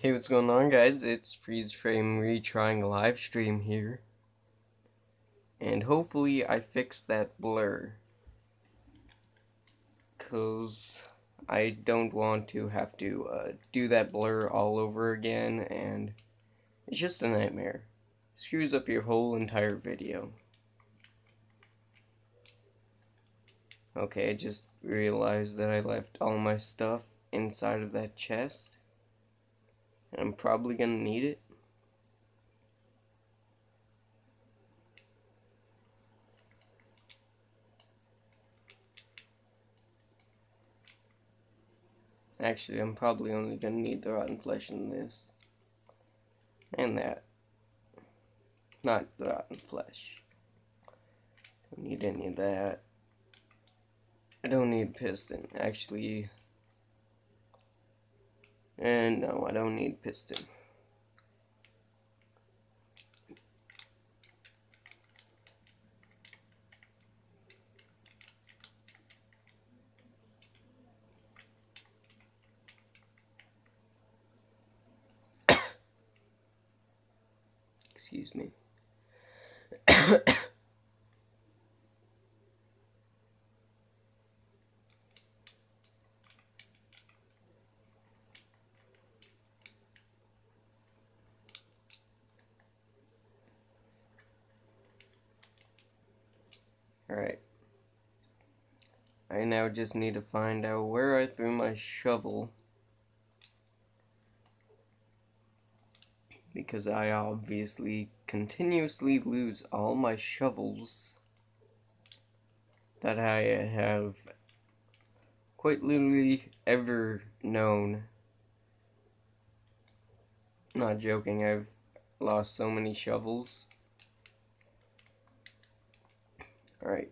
Hey, what's going on, guys? It's Freeze Frame retrying a live stream here. And hopefully I fixed that blur. Because I don't want to have to do that blur all over again, and it's just a nightmare. It screws up your whole entire video. Okay, I just realized that I left all my stuff inside of that chest. And I'm probably gonna need it. Actually, I'm probably only gonna need the rotten flesh in this. And that. Not the rotten flesh. Don't need any of that. I don't need piston, actually. And no, I don't need piston. Excuse me. Alright. I now just need to find out where I threw my shovel. Because I obviously continuously lose all my shovels that I have quite literally ever known. Not joking, I've lost so many shovels. Alright.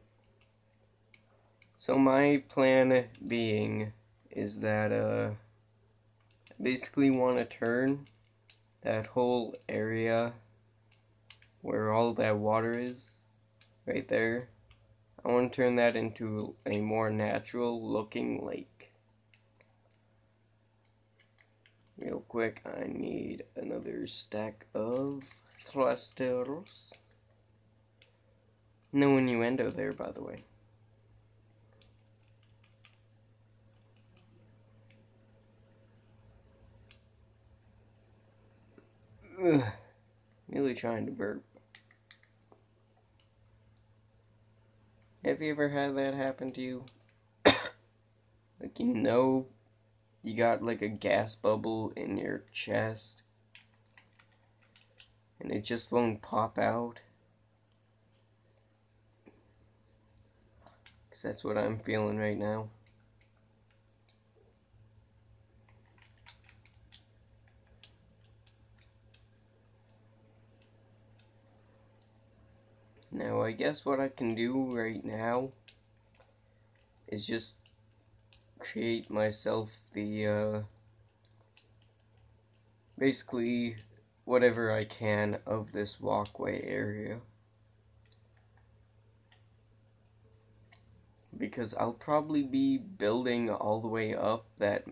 So my plan being is that I basically want to turn that whole area where all that water is, right there, I want to turn that into a more natural looking lake. Real quick, I need another stack of thrusters. No innuendo there, by the way. Ugh. Really trying to burp. Have you ever had that happen to you? Like, you got like a gas bubble in your chest and it just won't pop out? Because that's what I'm feeling right now. Now, I guess what I can do right now is just create myself the, basically, whatever I can of this walkway area. Because I'll probably be building all the way up that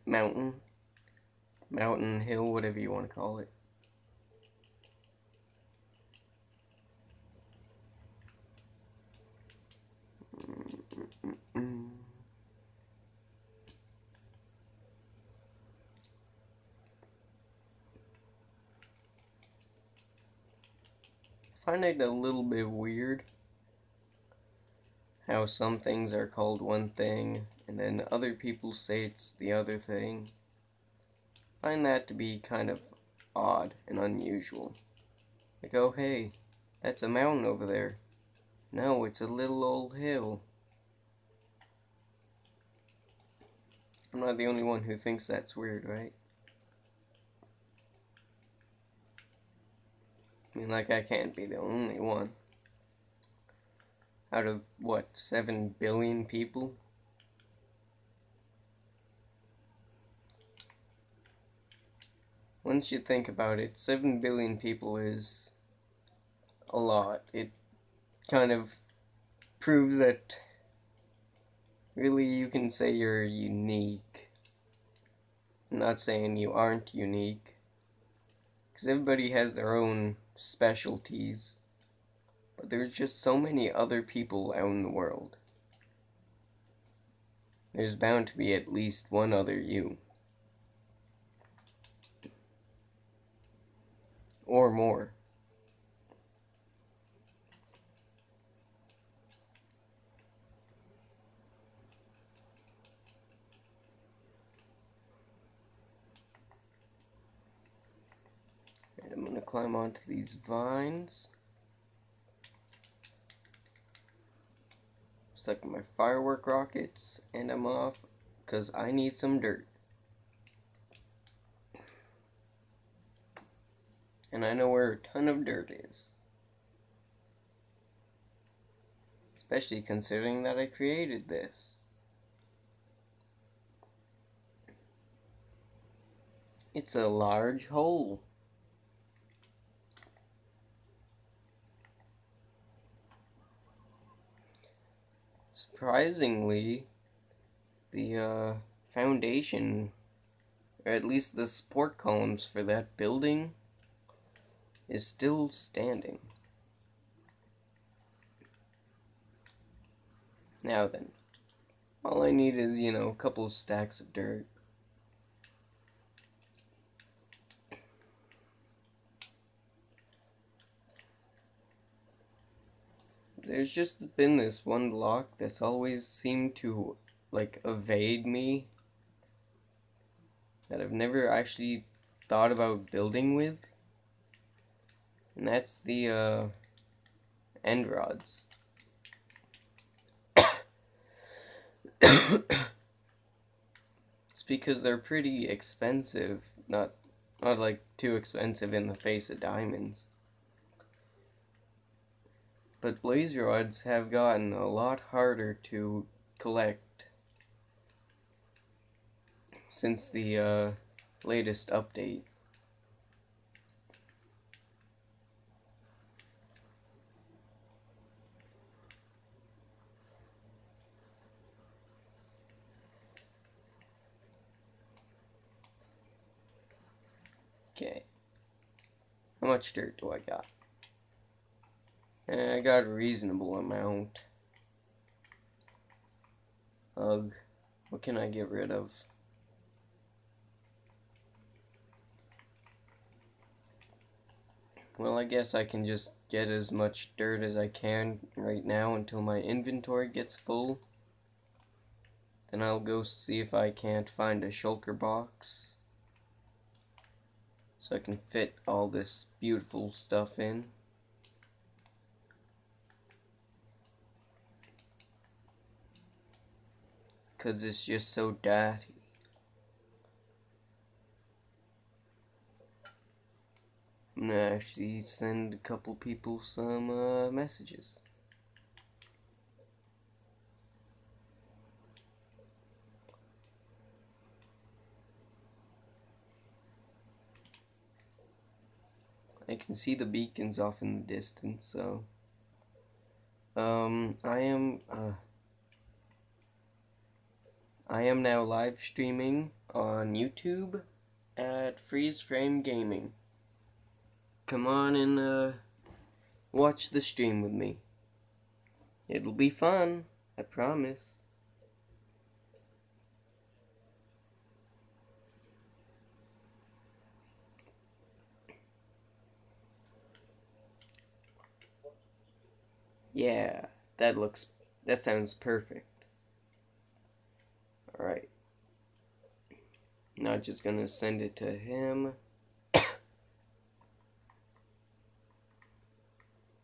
mountain, hill, whatever you want to call it. I find it a little bit weird how some things are called one thing and then other people say it's the other thing. I find that to be kind of odd and unusual. Like, oh hey, that's a mountain over there. No, it's a little old hill. I'm not the only one who thinks that's weird, right? I mean, like, I can't be the only one. Out of, what, 7 billion people? Once you think about it, 7 billion people is a lot. It kind of proves that really you can say you're unique. I'm not saying you aren't unique, because everybody has their own specialties, but there's just so many other people out in the world. There's bound to be at least one other you. Or more. And I'm gonna climb onto these vines. Stuck my firework rockets, and I'm off, because I need some dirt. And I know where a ton of dirt is. Especially considering that I created this. It's a large hole. Surprisingly, the foundation, or at least the support columns for that building, is still standing. Now then, all I need is, a couple of stacks of dirt. There's just been this one block that's always seemed to, evade me, that I've never actually thought about building with, and that's the, end rods. It's because they're pretty expensive, not like too expensive in the face of diamonds. But blaze rods have gotten a lot harder to collect since the latest update. Okay. How much dirt do I got? I got a reasonable amount. Ugh. What can I get rid of? Well, I guess I can just get as much dirt as I can right now until my inventory gets full. Then I'll go see if I can't find a shulker box, so I can fit all this beautiful stuff in. Because it's just so dirty. I'm gonna actually send a couple people some messages. I can see the beacons off in the distance, so I am now live streaming on YouTube at Freeze Frame Gaming. Come on and watch the stream with me. It'll be fun, I promise. Yeah, that sounds perfect. Alright. Now just gonna send it to him.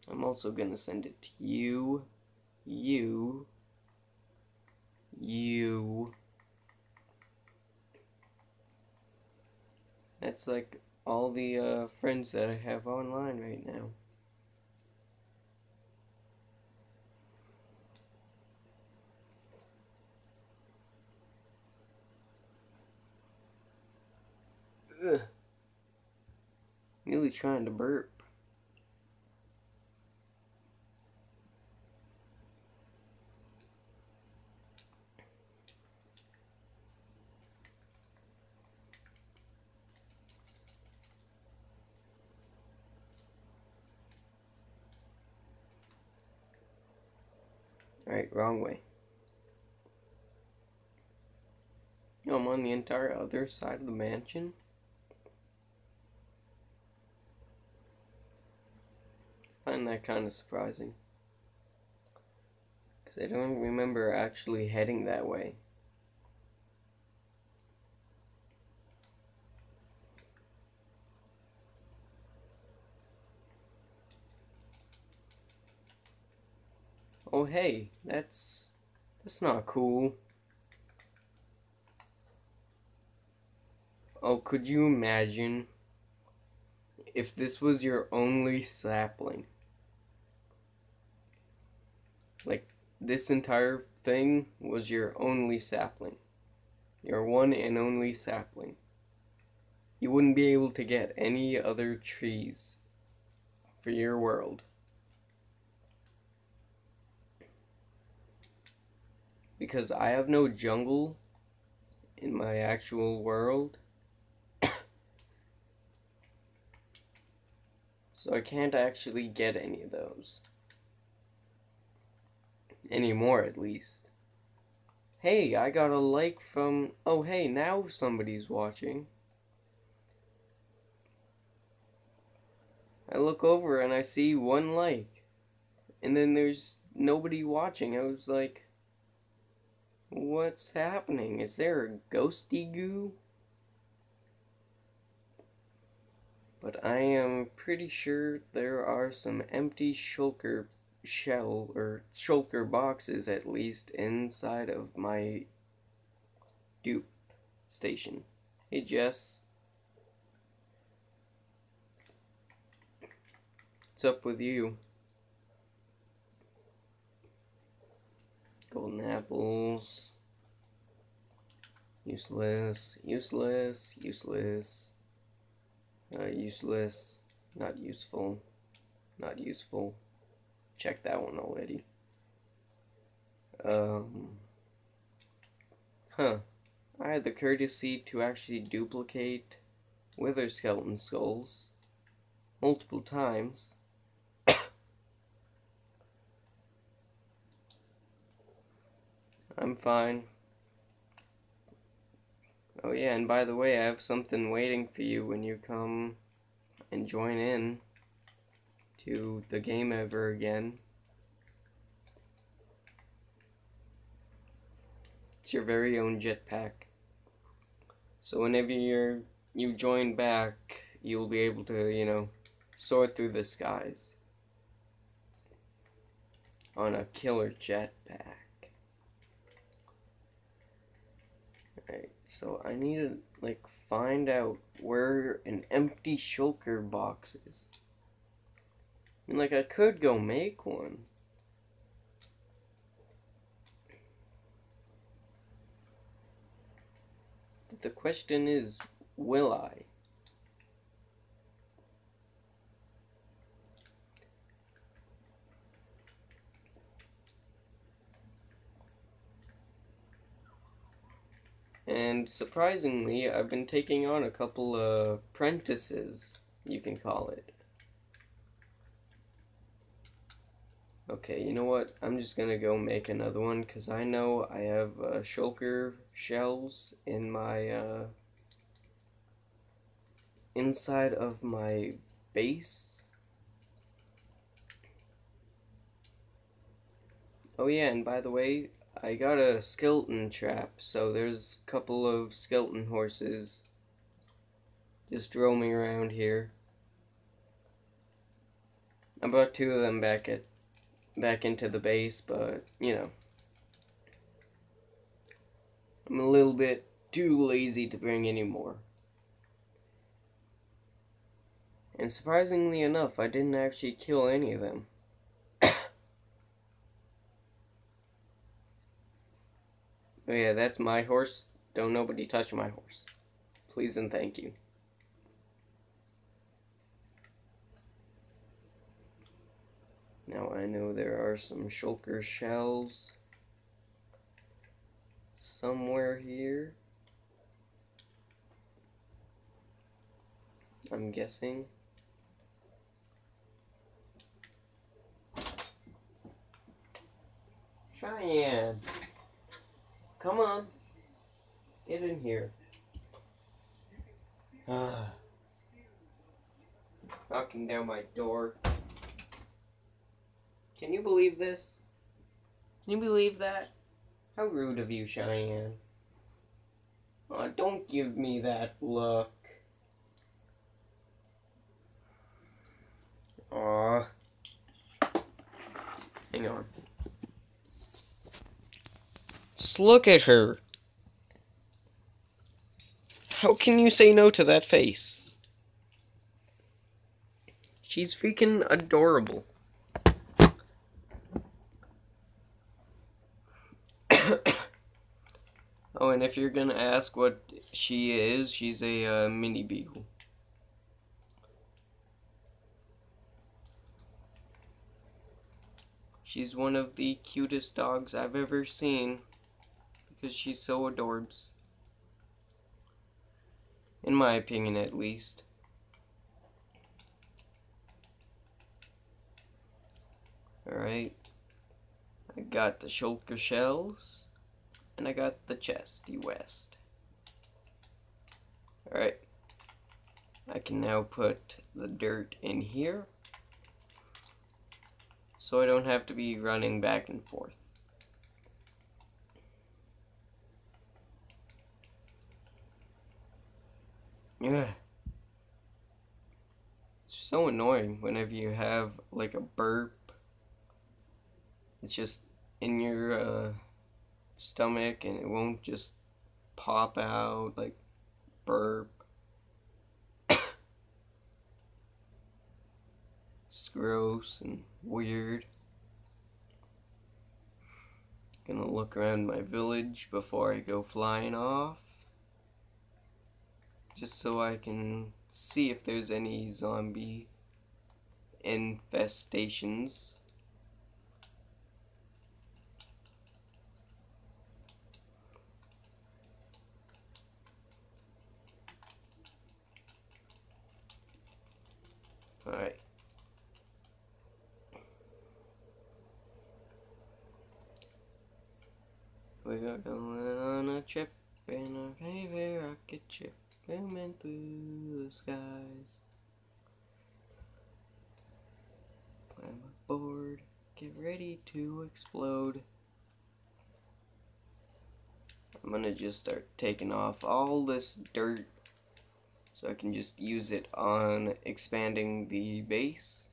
I'm also gonna send it to you. You. That's like all the friends that I have online right now. Ugh. Really trying to burp. Alright, wrong way. Oh, I'm on the entire other side of the mansion? I find that kind of surprising. Because I don't remember actually heading that way. Oh hey, that's not cool. Oh, could you imagine if this was your only sapling? Like, this entire thing was your only sapling. Your one and only sapling. You wouldn't be able to get any other trees for your world. Because I have no jungle in my actual world. So I can't actually get any of those. Anymore, at least. Hey, I got a like from... Oh, hey, now somebody's watching. I look over and I see one like. And then there's nobody watching. I was like... What's happening? Is there a ghosty goo? But I am pretty sure there are some empty shulker shell, or shulker boxes at least, inside of my dupe station. Hey Jess. What's up with you? Golden apples. Useless, useless, useless. Useless, not useful, not useful. Check that one already. Huh. I had the courtesy to actually duplicate wither skeleton skulls multiple times. I'm fine. Oh yeah, and by the way, I have something waiting for you when you come and join in to the game ever again. It's your very own jetpack. So whenever you join back, you'll be able to, you know, soar through the skies on a killer jetpack. Alright, so I need to, like, find out where an empty shulker box is. I mean, like, I could go make one. But the question is, will I? And surprisingly, I've been taking on a couple of apprentices, you can call it. Okay, you know what? I'm just gonna go make another one, because I know I have shulker shells in my, inside of my base. Oh yeah, and by the way, I got a skeleton trap, so there's a couple of skeleton horses just roaming around here. I brought two of them back into the base, but you know, I'm a little bit too lazy to bring any more. And surprisingly enough, I didn't actually kill any of them. Oh yeah, that's my horse. Don't nobody touch my horse. Please and thank you. Now I know there are some shulker shells somewhere here. I'm guessing. Cheyenne, come on, get in here. Knocking down my door. Can you believe this? Can you believe that? How rude of you, Cheyenne. Don't give me that look. Aw. Hang on. Just look at her. How can you say no to that face? She's freaking adorable. Oh, and if you're gonna ask what she is, she's a mini beagle. She's one of the cutest dogs I've ever seen because she's so adorbs. In my opinion, at least. Alright. I got the shulker shells. And I got the chesty west. Alright. I can now put the dirt in here. So I don't have to be running back and forth. Yeah. It's so annoying whenever you have like a burp. It's just in your stomach and it won't just pop out like burp. It's gross and weird. Gonna look around my village before I go flying off, just so I can see if there's any zombie infestations. Alright. We are going on a trip in our favorite rocket ship, booming through the skies. Climb aboard, get ready to explode. I'm gonna just start taking off all this dirt so I can just use it on expanding the base.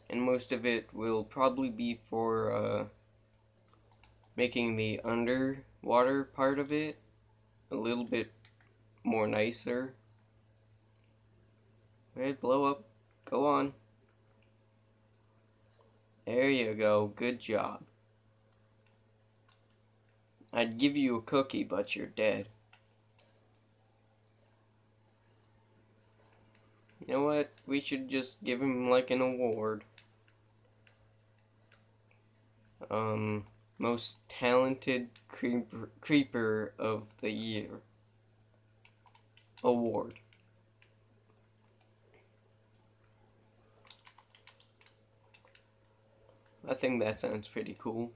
And most of it will probably be for making the underwater part of it a little bit more nicer. Alright, blow up. Go on. There you go. Good job. I'd give you a cookie, but you're dead. You know what? We should just give him like an award. Most talented creeper of the year award. I think that sounds pretty cool,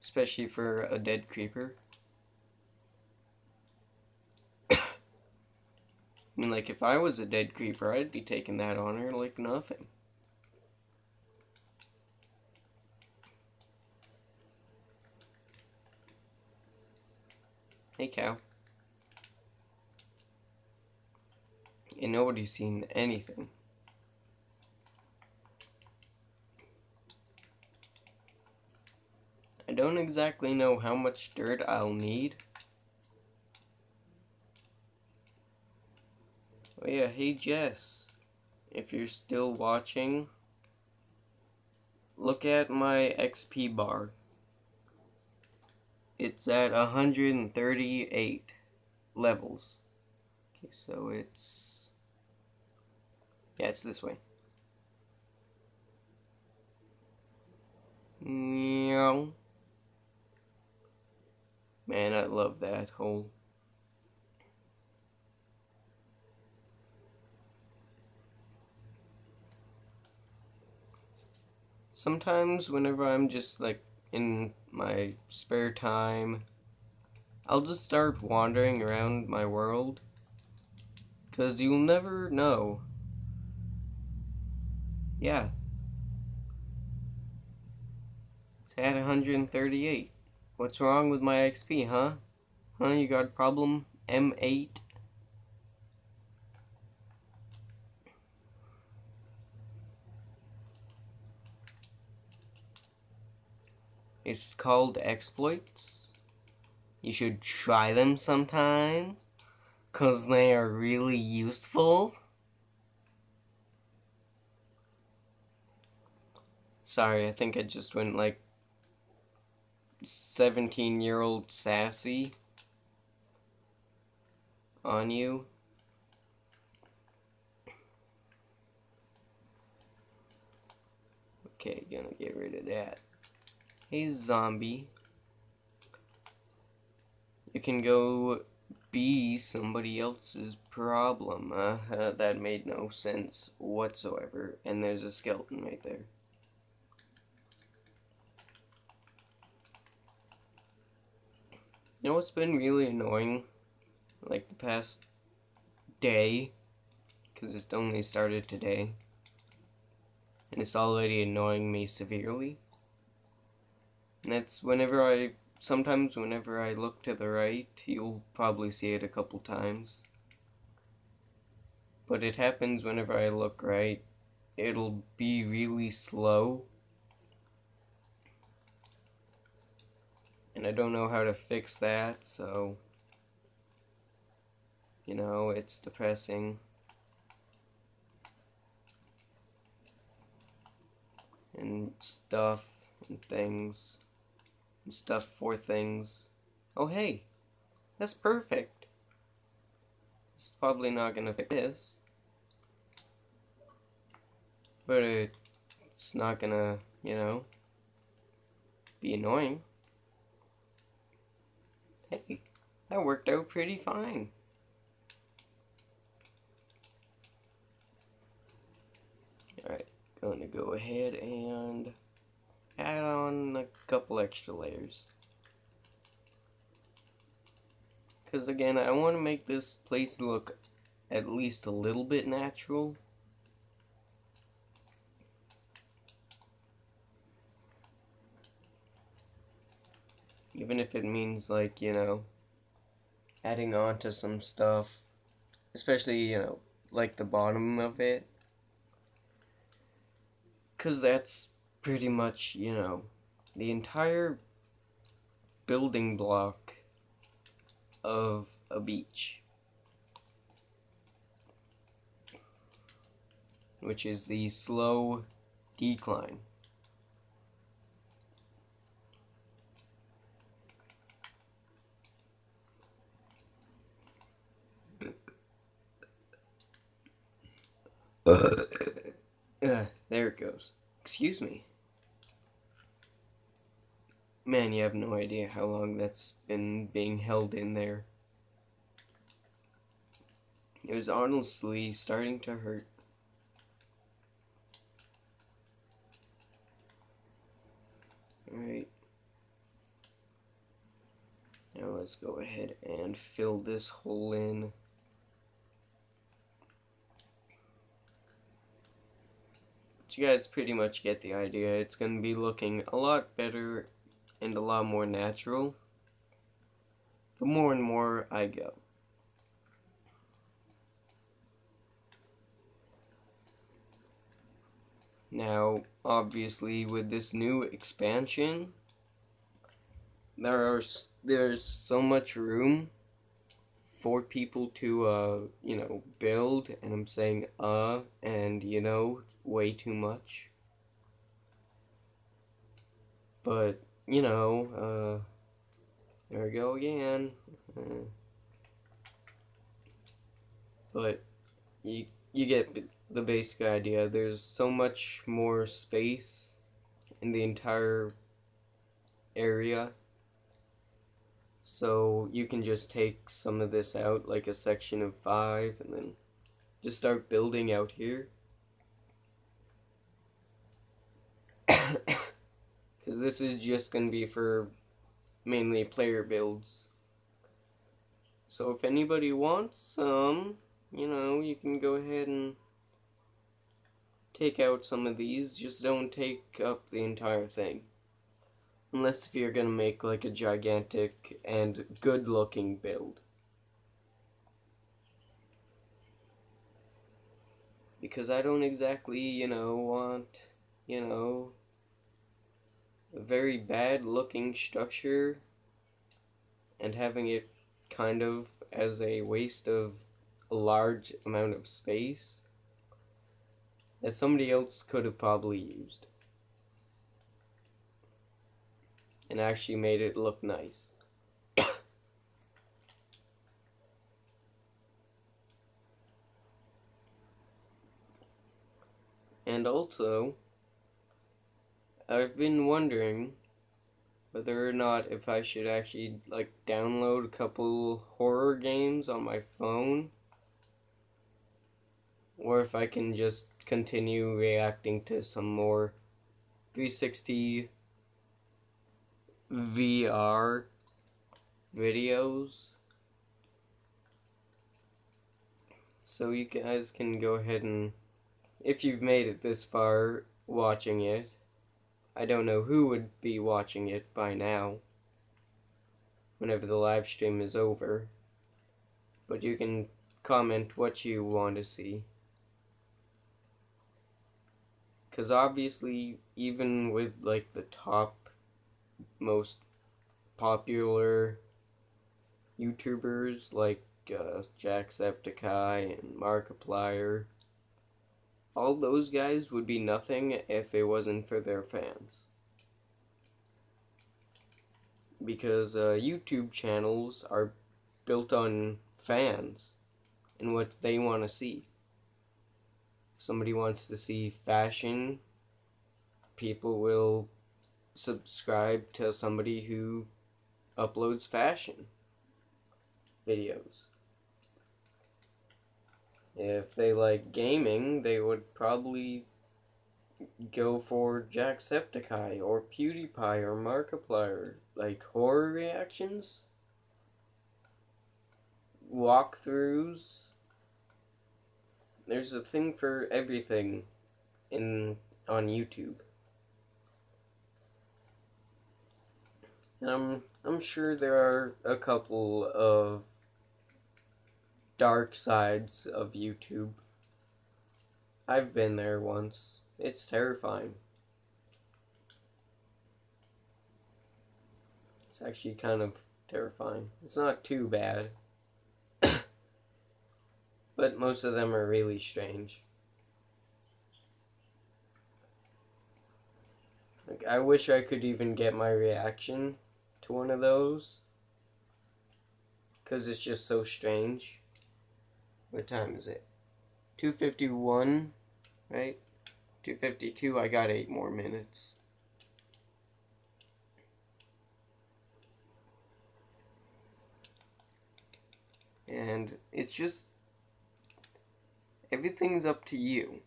especially for a dead creeper. I mean, like, if I was a dead creeper, I'd be taking that honor like nothing. Hey, cow. And nobody's seen anything. I don't exactly know how much dirt I'll need. Oh yeah, hey Jess, if you're still watching, look at my XP bar. It's at 138 levels. Okay, so it's... yeah, it's this way. Meow. Man, I love that hole. sometimes whenever I'm just like in my spare time, I'll just start wandering around my world, because you'll never know. Yeah, it's at 138. What's wrong with my XP, huh? Huh, you got a problem? M8? It's called exploits. You should try them sometime, cause they are really useful. Sorry, I think I just went like 17-year-old sassy on you. Okay, gonna get rid of that. Hey, zombie. You can go be somebody else's problem. That made no sense whatsoever. And there's a skeleton right there. You know what's been really annoying? Like the past day, because it's only started today. And it's already annoying me severely. And that's sometimes whenever I look to the right, you'll probably see it a couple times. But it happens whenever I look right. It'll be really slow. And I don't know how to fix that, so, you know, it's depressing. And stuff and things. And stuff for things. Oh, hey, that's perfect. It's probably not gonna fix this. But it's not gonna, you know, be annoying. Hey, that worked out pretty fine. Alright, gonna go ahead and add on a couple extra layers. Because again, I want to make this place look at least a little bit natural. Even if it means, like, you know, adding on to some stuff. Especially, you know, like the bottom of it. Because that's pretty much, you know, the entire building block of a beach. Which is the slow decline. There it goes. Excuse me. Man, you have no idea how long that's been being held in there. It was honestly starting to hurt. Alright. Now let's go ahead and fill this hole in. But you guys pretty much get the idea. It's going to be looking a lot better and a lot more natural the more and more I go. Now, obviously, with this new expansion, there's so much room for people to, you know, build, and I'm saying, and, you know, way too much. But, you know, there we go again. But, you get the basic idea. There's so much more space in the entire area. So you can just take some of this out, like a section of 5, and then just start building out here. this is just going to be for mainly player builds. So if anybody wants some, you know, you can go ahead and take out some of these. Just don't take up the entire thing. Unless if you're going to make like a gigantic and good looking build. Because I don't exactly, you know, want, you know, a very bad looking structure and having it kind of as a waste of a large amount of space that somebody else could have probably used and actually made it look nice. And also, I've been wondering whether or not if I should actually like download a couple horror games on my phone, or if I can just continue reacting to some more 360 VR videos. So you guys can go ahead and, if you've made it this far watching it, I don't know who would be watching it by now, whenever the live stream is over, but you can comment what you want to see. Because obviously, even with like the top most popular YouTubers like Jacksepticeye and Markiplier, all those guys would be nothing if it wasn't for their fans. Because YouTube channels are built on fans and what they want to see. If somebody wants to see fashion, people will subscribe to somebody who uploads fashion videos. If they like gaming, they would probably go for Jacksepticeye or PewDiePie or Markiplier. Like horror reactions, walkthroughs. There's a thing for everything on YouTube. And I'm sure there are a couple of dark sides of YouTube. I've been there once. It's terrifying. It's actually kind of terrifying. It's not too bad. But most of them are really strange. Like, I wish I could even get my reaction to one of those, because it's just so strange. What time is it? 2:51, right? 2:52, I got 8 more minutes. And it's just, everything's up to you.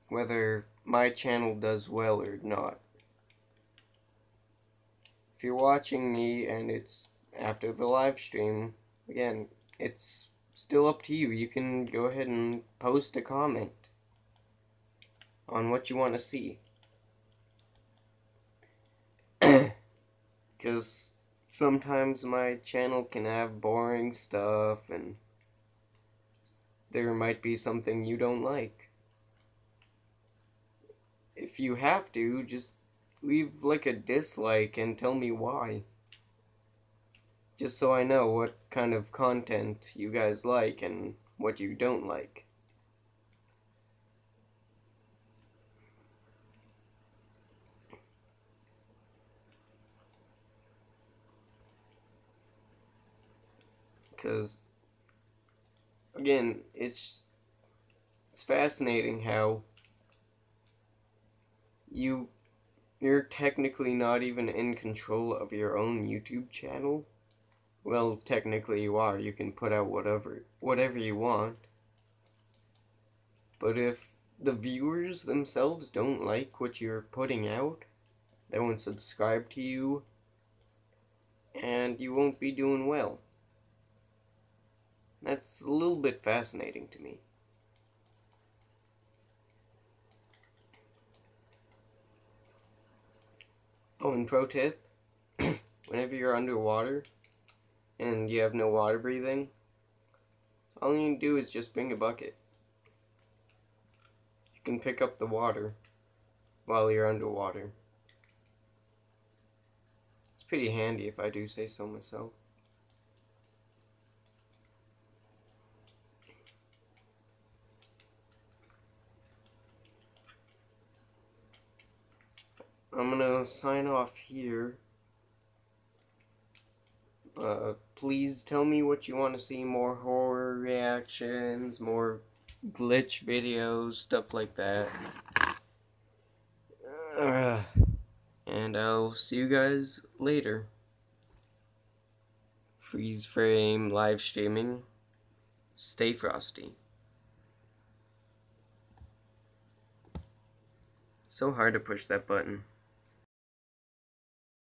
Whether my channel does well or not. If you're watching me and it's after the live stream, again, it's still up to you. You can go ahead and post a comment on what you want to see. Because sometimes my channel can have boring stuff and there might be something you don't like. If you have to, just leave like a dislike and tell me why. Just so I know what kind of content you guys like and what you don't like. Because, again, it's fascinating how you're technically not even in control of your own YouTube channel. Well, technically you are. You can put out whatever you want. But if the viewers themselves don't like what you're putting out, they won't subscribe to you, and you won't be doing well. That's a little bit fascinating to me. Oh, and pro tip, whenever you're underwater and you have no water breathing, all you need to do is just bring a bucket. You can pick up the water while you're underwater. It's pretty handy if I do say so myself. I'm gonna sign off here. Please tell me what you want to see, more horror reactions, more glitch videos, stuff like that. And I'll see you guys later. Freeze frame live streaming. Stay frosty. So hard to push that button.